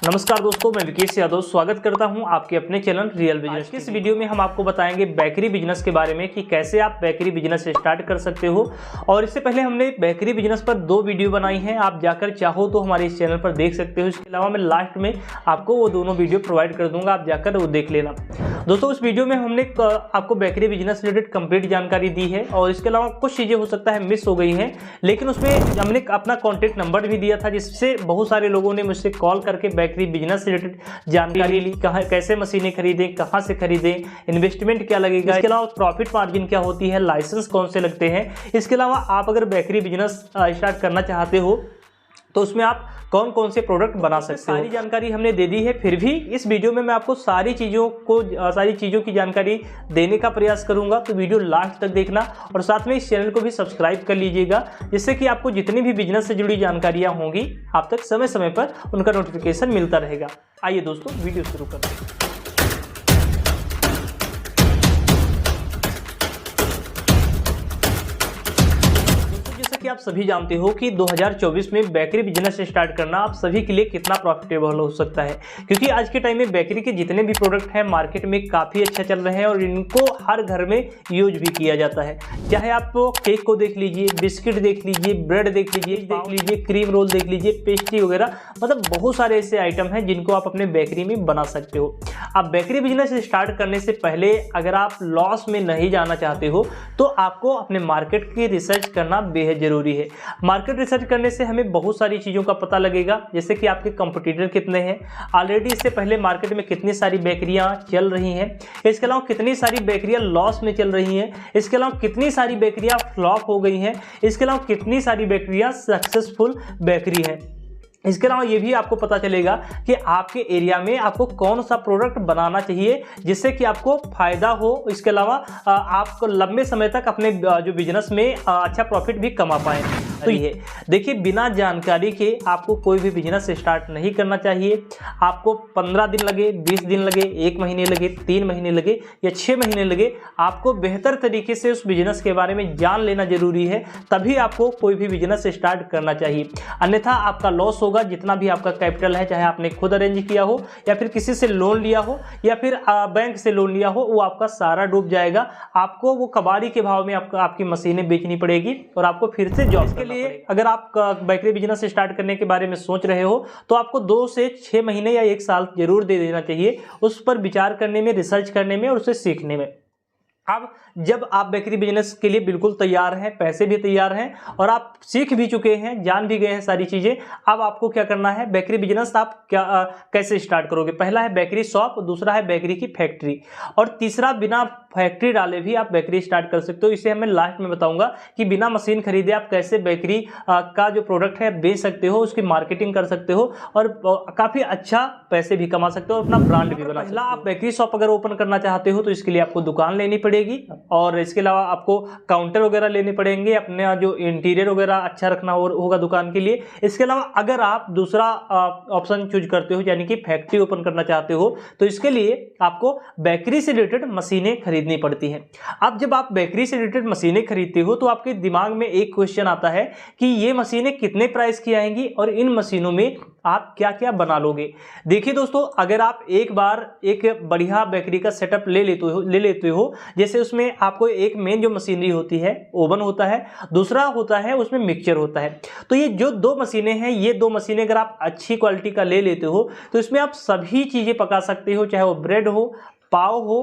नमस्कार दोस्तों, मैं विकेश यादव स्वागत करता हूं आपके अपने चैनल रियल बिजनेस के। इस वीडियो में हम आपको बताएंगे बेकरी बिजनेस के बारे में कि कैसे आप बेकरी बिजनेस स्टार्ट कर सकते हो। और इससे पहले हमने बेकरी बिजनेस पर 2 वीडियो बनाई हैं, आप जाकर चाहो तो हमारे इस चैनल पर देख सकते हो। इसके अलावा मैं लास्ट में आपको वो दोनों वीडियो प्रोवाइड कर दूंगा, आप जाकर वो देख लेना। दोस्तों, उस वीडियो में हमने आपको बेकरी बिजनेस रिलेटेड कंप्लीट जानकारी दी है और इसके अलावा कुछ चीज़ें हो सकता है मिस हो गई हैं, लेकिन उसमें हमने अपना कॉन्टैक्ट नंबर भी दिया था, जिससे बहुत सारे लोगों ने मुझसे कॉल करके बेकरी बिजनेस रिलेटेड जानकारी ली। कहाँ कैसे मशीनें खरीदें, कहाँ से खरीदें, इन्वेस्टमेंट क्या लगेगा, इसके अलावा प्रॉफिट मार्जिन क्या होती है, लाइसेंस कौन से लगते हैं। इसके अलावा आप अगर बेकरी बिजनेस स्टार्ट करना चाहते हो तो उसमें आप कौन कौन से प्रोडक्ट बना सकते हो, सारी जानकारी हमने दे दी है। फिर भी इस वीडियो में मैं आपको सारी चीज़ों की जानकारी देने का प्रयास करूंगा, तो वीडियो लास्ट तक देखना और साथ में इस चैनल को भी सब्सक्राइब कर लीजिएगा, जिससे कि आपको जितनी भी बिजनेस से जुड़ी जानकारियां होंगी आप तक समय समय पर उनका नोटिफिकेशन मिलता रहेगा। आइए दोस्तों, वीडियो शुरू करते हैं। कि आप सभी जानते हो कि 2024 में बेकरी बिजनेस स्टार्ट करना आप सभी के लिए कितना प्रॉफिटेबल हो सकता है, क्योंकि आज के टाइम में बेकरी के जितने भी प्रोडक्ट हैं मार्केट में काफ़ी अच्छा चल रहे हैं और इनको हर घर में यूज भी किया जाता है। चाहे आप केक को देख लीजिए, बिस्किट देख लीजिए, ब्रेड देख लीजिए, क्रीम रोल देख लीजिए, पेस्ट्री वगैरह, मतलब बहुत सारे ऐसे आइटम हैं जिनको आप अपने बेकरी में बना सकते हो। अब बेकरी बिजनेस स्टार्ट करने से पहले अगर आप लॉस में नहीं जाना चाहते हो तो आपको अपने मार्केट की रिसर्च करना बेहद जरूरी है। मार्केट रिसर्च करने से हमें बहुत सारी चीज़ों का पता लगेगा, जैसे कि आपके कंपटीटर कितने हैं, ऑलरेडी इससे पहले मार्केट में कितनी सारी बेकरियां चल रही हैं, इसके अलावा कितनी सारी बेकरियां लॉस में चल रही हैं, इसके अलावा कितनी सारी बेकरियां फ्लॉप हो गई हैं, इसके अलावा कितनी सारी बेकरियां सक्सेसफुल बेकरी हैं। इसके अलावा ये भी आपको पता चलेगा कि आपके एरिया में आपको कौन सा प्रोडक्ट बनाना चाहिए जिससे कि आपको फायदा हो। इसके अलावा आप लंबे समय तक अपने जो बिजनेस में अच्छा प्रॉफिट भी कमा पाएं। तो ये देखिए, बिना जानकारी के आपको कोई भी बिजनेस स्टार्ट नहीं करना चाहिए। आपको 15 दिन लगे, 20 दिन लगे, 1 महीने लगे, 3 महीने लगे या 6 महीने लगे, आपको बेहतर तरीके से उस बिजनेस के बारे में जान लेना जरूरी है, तभी आपको कोई भी बिजनेस स्टार्ट करना चाहिए। अन्यथा आपका लॉस होगा। जितना भी आपका कैपिटल है, चाहे आपने खुद अरेंज किया हो या फिर किसी से लोन लिया हो या फिर बैंक से लोन लिया हो, वो आपका सारा डूब जाएगा। आपको वो कबाड़ी के भाव में आपकी मशीनें बेचनी पड़ेगी और आपको फिर से जॉब के लिए, अगर आप बेकरी बिजनेस स्टार्ट करने के बारे में सोच रहे हो तो आपको 2 से 6 महीने या 1 साल जरूर दे देना चाहिए उस पर विचार करने में, रिसर्च करने में और उसे सीखने में। अब जब आप बेकरी बिजनेस के लिए बिल्कुल तैयार हैं, पैसे भी तैयार हैं और आप सीख भी चुके हैं, जान भी गए हैं सारी चीज़ें, अब आपको क्या करना है, बेकरी बिजनेस आप कैसे स्टार्ट करोगे। पहला है बेकरी शॉप, दूसरा है बेकरी की फैक्ट्री और तीसरा बिना फैक्ट्री डाले भी आप बेकरी स्टार्ट कर सकते हो। इसे मैं लास्ट में बताऊंगा कि बिना मशीन खरीदे आप कैसे बेकरी का जो प्रोडक्ट है बेच सकते हो, उसकी मार्केटिंग कर सकते हो और काफ़ी अच्छा पैसे भी कमा सकते हो और अपना ब्रांड भी बना सकते हो। आप बेकरी शॉप अगर ओपन करना चाहते हो तो इसके लिए आपको दुकान लेनी पड़ेगी और इसके अलावा आपको काउंटर वगैरह लेने पड़ेंगे, अपने जो इंटीरियर वगैरह अच्छा रखना होगा दुकान के लिए। इसके अलावा अगर आप दूसरा ऑप्शन चूज करते हो, यानी कि फैक्ट्री ओपन करना चाहते हो, तो इसके लिए आपको बेकरी से रिलेटेड मशीनें खरीदनी पड़ती हैं। अब जब आप बेकरी से रिलेटेड मशीनें खरीदते हो तो आपके दिमाग में एक क्वेश्चन आता है कि ये मशीनें कितने प्राइस की आएंगी और इन मशीनों में आप क्या क्या बना लोगे। देखिए दोस्तों, अगर आप एक बार एक बढ़िया बेकरी का सेटअप ले लेते हो, जैसे उसमें आपको एक मेन जो मशीनरी होती है, ओवन होता है, दूसरा होता है उसमें मिक्सचर होता है, तो ये जो 2 मशीनें हैं, ये 2 मशीनें अगर आप अच्छी क्वालिटी का ले लेते हो तो इसमें आप सभी चीज़ें पका सकते हो, चाहे वो ब्रेड हो, पाव हो,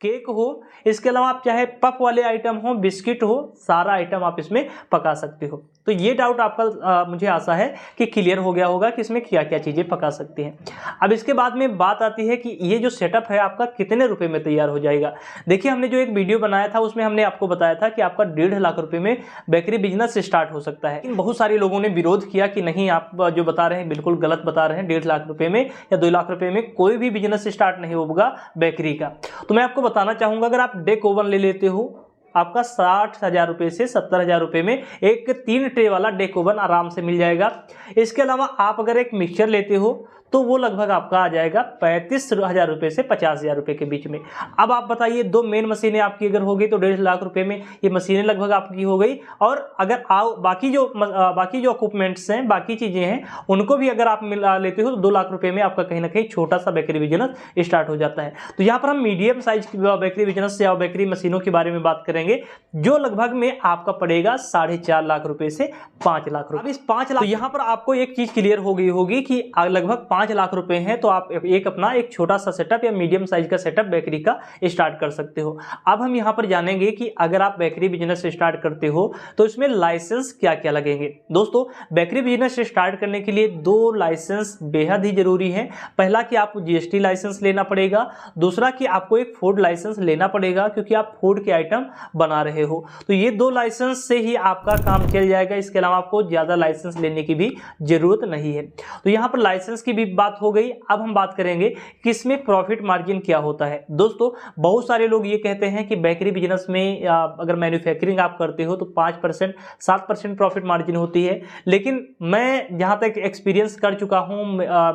केक हो, इसके अलावा आप चाहे पफ वाले आइटम हो, बिस्किट हो, सारा आइटम आप इसमें पका सकते हो। तो ये डाउट आपका मुझे आशा है कि क्लियर हो गया होगा कि इसमें क्या क्या चीज़ें पका सकते हैं। अब इसके बाद में बात आती है कि ये जो सेटअप है आपका कितने रुपए में तैयार हो जाएगा। देखिए, हमने जो एक वीडियो बनाया था उसमें हमने आपको बताया था कि आपका 1.5 लाख रुपए में बेकरी बिजनेस स्टार्ट हो सकता है। लेकिन बहुत सारे लोगों ने विरोध किया कि नहीं, आप जो बता रहे हैं बिल्कुल गलत बता रहे हैं, 1.5 लाख रुपए में या 2 लाख रुपए में कोई भी बिजनेस स्टार्ट नहीं होगा बेकरी का। तो मैं आपको बताना चाहूँगा, अगर आप डेक ओवन ले लेते हो, आपका 60,000 रुपये से 70,000 रुपये में एक 3 ट्रे वाला डेक ओवन आराम से मिल जाएगा। इसके अलावा आप अगर एक मिक्सचर लेते हो तो वो लगभग आपका आ जाएगा 35,000 रुपये से 50,000 रुपये के बीच में। अब आप बताइए, 2 मेन मशीनें आपकी अगर हो गई तो 1.5 लाख रुपये में ये मशीनें लगभग आपकी हो गई। और अगर आओ बाकी जो इक्विपमेंट्स हैं, बाकी चीज़ें हैं, उनको भी अगर आप मिला लेते हो तो 2 लाख रुपये में आपका कहीं ना कहीं छोटा सा बेकरी बिजनेस स्टार्ट हो जाता है। तो यहाँ पर हम मीडियम साइज की बेकरी बिजनेस या बेकरी मशीनों के बारे में बात करेंगे, जो लगभग में आपका पड़ेगा 4.5 लाख रुपए से 5 लाख रुपए। अब इस 5 लाख, तो यहाँ पर आपको एक चीज क्लियर हो गई होगी कि लगभग 5 लाख रुपए हैं तो आप एक छोटा सा सेटअप या मीडियम साइज का सेटअप बेकरी का स्टार्ट कर सकते हो। अब हम यहाँ पर जानेंगे कि अगर आप बेकरी बिजनेस स्टार्ट करते हो तो इसमें लाइसेंस क्या क्या लगेंगे। दोस्तों, बेकरी बिजनेस स्टार्ट करने के लिए 2 लाइसेंस बेहद ही जरूरी है। पहला कि आपको जीएसटी लाइसेंस लेना पड़ेगा, दूसरा कि आपको एक फूड लाइसेंस लेना पड़ेगा क्योंकि आप फूड के आइटम बना रहे हो। तो ये 2 लाइसेंस से ही आपका काम चल जाएगा, इसके अलावा आपको ज्यादा लाइसेंस लेने की भी जरूरत नहीं है। तो यहाँ पर लाइसेंस की भी बात हो गई। अब हम बात करेंगे कि इसमें प्रॉफिट मार्जिन क्या होता है। दोस्तों, बहुत सारे लोग ये कहते हैं कि बेकरी बिजनेस में अगर मैन्युफैक्चरिंग आप करते हो तो 5% 7% प्रॉफिट मार्जिन होती है, लेकिन मैं जहाँ तक एक्सपीरियंस कर चुका हूँ,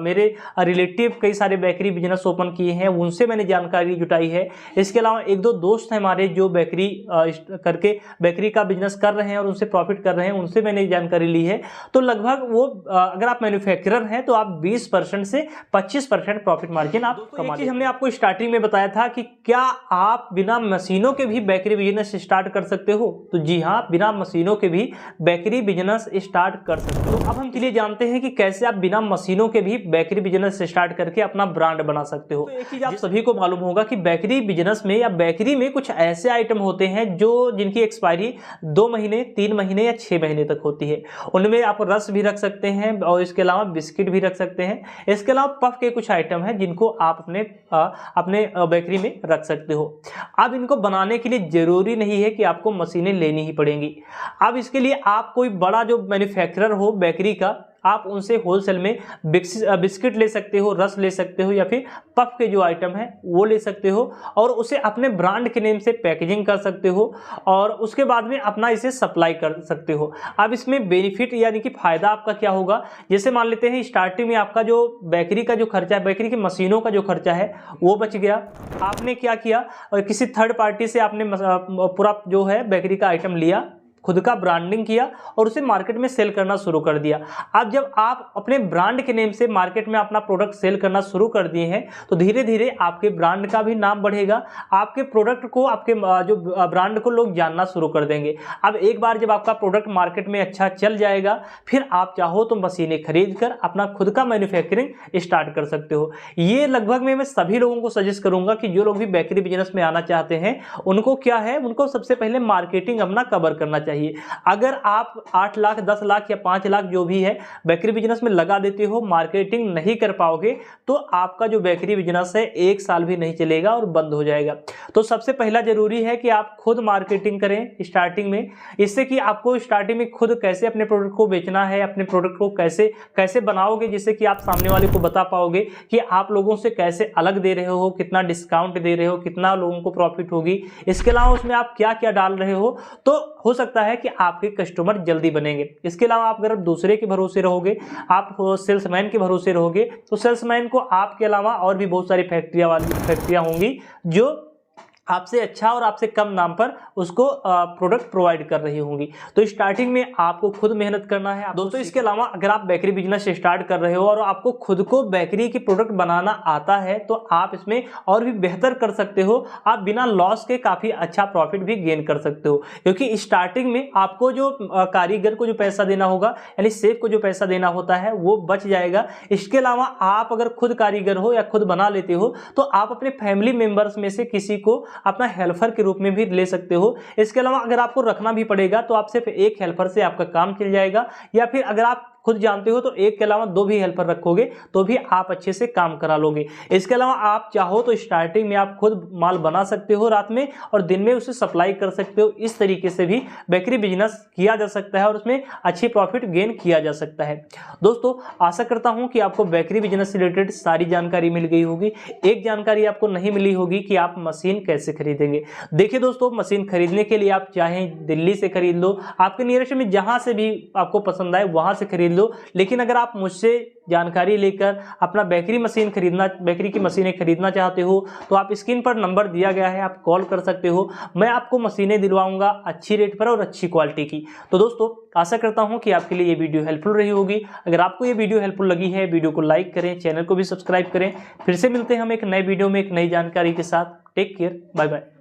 मेरे रिलेटिव कई सारे बेकरी बिजनेस ओपन किए हैं, उनसे मैंने जानकारी जुटाई है। इसके अलावा 1-2 दोस्त हैं हमारे जो बेकरी करके बेकरी का बिजनेस कर रहे हैं और उनसे प्रॉफिट कर रहे हैं, उनसे मैंने जानकारी ली है। तो लगभग वो अगर आप मैन्युफैक्चरर हैं तो आप 20% से 25% प्रॉफिट मार्जिन आप कमा लेते हैं। हमने आपको स्टार्टिंग में बताया था कि क्या आप बिना मशीनों के भी बेकरी बिजनेस स्टार्ट कर सकते हो, तो जी हाँ, बिना मशीनों के भी बेकरी बिजनेस स्टार्ट कर सकते हो। अब हम चलिए जानते हैं कि कैसे आप बिना मशीनों के भी बेकरी बिजनेस स्टार्ट करके अपना ब्रांड बना सकते हो। तो एक चीज आप सभी को मालूम होगा कि बेकरी बिजनेस में या बेकरी में कुछ ऐसे आइटम होते हैं जिनकी एक्सपायरी 2 महीने, 3 महीने या 6 महीने तक होती है। उनमें आप रस भी रख सकते हैं और इसके अलावा बिस्किट भी रख सकते हैं। इसके अलावा पफ के कुछ आइटम हैं जिनको आप अपने बेकरी में रख सकते हो। अब इनको बनाने के लिए जरूरी नहीं है कि आपको मशीनें लेनी ही पड़ेंगी। अब इसके लिए आप कोई बड़ा जो मैन्युफैक्चरर हो बेकरी का, आप उनसे होलसेल में बिस्किट ले सकते हो, रस ले सकते हो, या फिर पफ के जो आइटम है वो ले सकते हो और उसे अपने ब्रांड के नेम से पैकेजिंग कर सकते हो और उसके बाद में अपना इसे सप्लाई कर सकते हो। अब इसमें बेनिफिट यानी कि फायदा आपका क्या होगा, जैसे मान लेते हैं स्टार्टिंग में आपका जो बेकरी का जो खर्चा है, बेकरी की मशीनों का जो खर्चा है वो बच गया। आपने क्या किया, और किसी थर्ड पार्टी से आपने पूरा जो है बेकरी का आइटम लिया, खुद का ब्रांडिंग किया और उसे मार्केट में सेल करना शुरू कर दिया। अब जब आप अपने ब्रांड के नेम से मार्केट में अपना प्रोडक्ट सेल करना शुरू कर दिए हैं तो धीरे धीरे आपके ब्रांड का भी नाम बढ़ेगा, आपके प्रोडक्ट को, आपके जो ब्रांड को लोग जानना शुरू कर देंगे। अब एक बार जब आपका प्रोडक्ट मार्केट में अच्छा चल जाएगा, फिर आप चाहो तो मशीनें खरीद कर अपना खुद का मैन्युफैक्चरिंग स्टार्ट कर सकते हो। ये लगभग मैं सभी लोगों को सजेस्ट करूंगा कि जो लोग भी बेकरी बिजनेस में आना चाहते हैं उनको क्या है, उनको सबसे पहले मार्केटिंग अपना कवर करना चाहिए। अगर आप 8 लाख, 10 लाख या 5 लाख जो भी है बेकरी बिजनेस में लगा देते हो, मार्केटिंग नहीं कर पाओगे तो आपका जो बेकरी बिजनेस है 1 साल भी नहीं चलेगा और बंद हो जाएगा। तो सबसे पहला जरूरी है कि आप खुद मार्केटिंग करें स्टार्टिंग में, इससे कि आपको स्टार्टिंग में खुद कैसे अपने प्रोडक्ट को बेचना है, अपने प्रोडक्ट को कैसे बनाओगे, जिससे कि आप सामने वाले को बता पाओगे कि आप लोगों से कैसे अलग दे रहे हो, कितना डिस्काउंट दे रहे हो, कितना लोगों को प्रॉफिट होगी, इसके अलावा उसमें आप क्या क्या डाल रहे हो। तो हो सकता है कि आपके कस्टमर जल्दी बनेंगे। इसके अलावा आप अगर दूसरे के भरोसे रहोगे, आप सेल्समैन के भरोसे रहोगे, तो सेल्समैन को आपके अलावा और भी बहुत सारी फैक्ट्रियां होंगी जो आपसे अच्छा और आपसे कम दाम पर उसको प्रोडक्ट प्रोवाइड कर रही होंगी। तो स्टार्टिंग में आपको खुद मेहनत करना है दोस्तों। इसके अलावा अगर आप बेकरी बिजनेस स्टार्ट कर रहे हो और आपको खुद को बेकरी की प्रोडक्ट बनाना आता है तो आप इसमें और भी बेहतर कर सकते हो। आप बिना लॉस के काफ़ी अच्छा प्रॉफिट भी गेन कर सकते हो, क्योंकि स्टार्टिंग में आपको जो कारीगर को जो पैसा देना होगा, यानी शेफ को जो पैसा देना होता है, वो बच जाएगा। इसके अलावा आप अगर खुद कारीगर हो या खुद बना लेते हो तो आप अपने फैमिली मेंबर्स में से किसी को अपना हेल्पर के रूप में भी ले सकते हो। इसके अलावा अगर आपको रखना भी पड़ेगा तो आप सिर्फ एक हेल्पर से आपका काम चल जाएगा, या फिर अगर आप खुद जानते हो तो एक के अलावा 2 भी हेल्पर रखोगे तो भी आप अच्छे से काम करा लोगे। इसके अलावा आप चाहो तो स्टार्टिंग में आप खुद माल बना सकते हो रात में और दिन में उसे सप्लाई कर सकते हो। इस तरीके से भी बेकरी बिजनेस किया जा सकता है और उसमें अच्छी प्रॉफिट गेन किया जा सकता है। दोस्तों, आशा करता हूं कि आपको बेकरी बिजनेस से रिलेटेड सारी जानकारी मिल गई होगी। एक जानकारी आपको नहीं मिली होगी कि आप मशीन कैसे खरीदेंगे। देखिए दोस्तों, मशीन खरीदने के लिए आप चाहें दिल्ली से खरीद लो, आपके नियरेस्ट में जहां से भी आपको पसंद आए वहां से खरीद लो, लो। लेकिन अगर आप मुझसे जानकारी लेकर अपना बेकरी की मशीनें खरीदना चाहते हो तो आप स्क्रीन पर नंबर दिया गया है, आप कॉल कर सकते हो। मैं आपको मशीनें दिलवाऊंगा अच्छी रेट पर और अच्छी क्वालिटी की। तो दोस्तों आशा करता हूं कि आपके लिए ये वीडियो हेल्पफुल रही होगी। अगर आपको ये वीडियो हेल्पफुल लगी है, वीडियो को लाइक करें, चैनल को भी सब्सक्राइब करें। फिर से मिलते हैं हम एक नए वीडियो में एक नई जानकारी के साथ। Take care, bye bye.